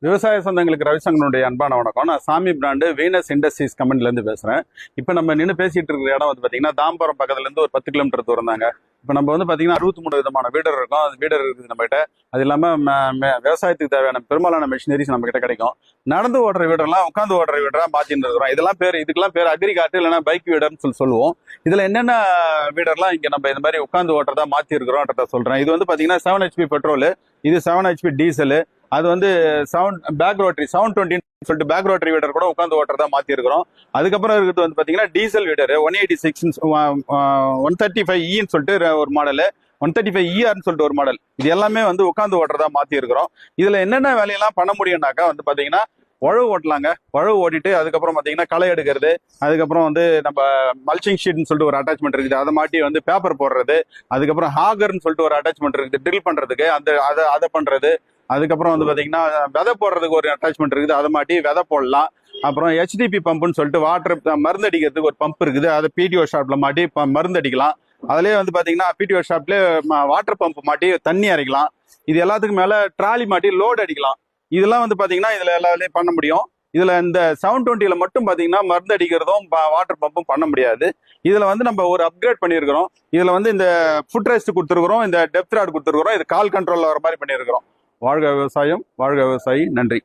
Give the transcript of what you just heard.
விவசாய சொந்தங்களுக்கு ரவிசங்கரனுடைய அன்பான வணக்கம். நான் சாமி பிராண்டு வீனஸ் இண்டஸ்ட்ரீஸ் கம்பெனிலேருந்து பேசுகிறேன். இப்போ நம்ம நின்று பேசிட்டு இருக்கிற இடம் வந்து பார்த்தீங்கன்னா தாம்பரம் பக்கத்துலேருந்து ஒரு 10 கிலோமீட்டர் தூரம் தாங்க. இப்போ நம்ம வந்து பார்த்தீங்கன்னா 63 விதமான வீடர் இருக்கும். அது வீடர் இருக்குது நம்மகிட்ட. அது இல்லாமல் விவசாயத்துக்கு தேவையான பெரும்பாலான மிஷினரிஸ் நம்மகிட்ட கிடைக்கும். நடந்து ஓடுற வீடர்லாம் உட்காந்து ஓடுற வீடராக மாற்றின்னு இருக்கிறோம். இதுக்கெல்லாம் பேர் அக்ரிகாட்டு இல்லைன்னா பைக் வீடர்னு சொல்லுவோம். இதில் என்னென்ன வீடர்லாம் இங்கே நம்ம இந்த மாதிரி உட்காந்து ஓட்டுறதா மாற்றி இருக்கிறோன்றத சொல்கிறேன். இது வந்து பார்த்தீங்கன்னா 7 HP பெட்ரோல், இது 7 HP டீசல். அது வந்து பேக் ரோட்டரி 720 சொல்லிட்டு பேக் ரோட்டரி வீடர் கூட உட்காந்து ஓட்டுறதா மாத்தி இருக்கிறோம். அதுக்கப்புறம் இருக்கிறது வந்து பாத்தீங்கன்னா டீசல் வீடர் 186 135E சொல்லிட்டு ஒரு மாடல், 135ERன்னு சொல்லிட்டு ஒரு மாடல். இது எல்லாமே வந்து உட்காந்து ஓட்டுறதா மாத்தி இருக்கிறோம். இதுல என்னென்ன வேலையெல்லாம் பண்ண முடியும்னாக்கா வந்து பாத்தீங்கன்னா உழவு ஓட்டலாங்க. உழவு ஓட்டிட்டு அதுக்கப்புறம் பாத்தீங்கன்னா களை எடுக்கிறது, அதுக்கப்புறம் வந்து நம்ம மல்ச்சிங் ஷீட்னு சொல்லிட்டு ஒரு அட்டாச்மெண்ட் இருக்குது, அதை மாட்டி வந்து பேப்பர் போடுறது, அதுக்கப்புறம் ஹாகர்னு சொல்லிட்டு ஒரு அட்டாச்மெண்ட் இருக்குது ட்ரில் பண்றதுக்கு, அதை பண்றது. அதுக்கப்புறம் வந்து பாத்தீங்கன்னா விதை போடுறதுக்கு ஒரு அட்டாச்மெண்ட் இருக்குது, அதை மாட்டி விதை போடலாம். அப்புறம் HDP பம்புன்னு சொல்லிட்டு வாட்டர் மருந்து அடிக்கிறதுக்கு ஒரு பம்ப் இருக்குது, அதை PTO ஷாப்ல மாட்டி மருந்து அடிக்கலாம். அதுலயே வந்து பாத்தீங்கன்னா PTO ஷாப்ல வாட்டர் பம்ப் மாட்டி தண்ணி அரைக்கலாம். இது எல்லாத்துக்கும் மேல ட்ராலி மாட்டி லோடு அடிக்கலாம். இதெல்லாம் வந்து பாத்தீங்கன்னா இதுல எல்லா வேலையும் பண்ண முடியும். இதுல இந்த 720ல மட்டும் பாத்தீங்கன்னா மருந்து அடிக்கிறதும் வாட்டர் பம்பும் பண்ண முடியாது. இதுல வந்து நம்ம ஒரு அப்கிரேட் பண்ணியிருக்கிறோம். இதுல வந்து இந்த ஃபுட் ரெஸ்ட் கொடுத்துருக்கிறோம், இந்த டெப்த் ராட் கொடுத்துருக்கிறோம், இது கால் கண்ட்ரோல்ல வர மாதிரி பண்ணியிருக்கிறோம். வாழ்க விவசாயம், வாழ்க விவசாயி. நன்றி.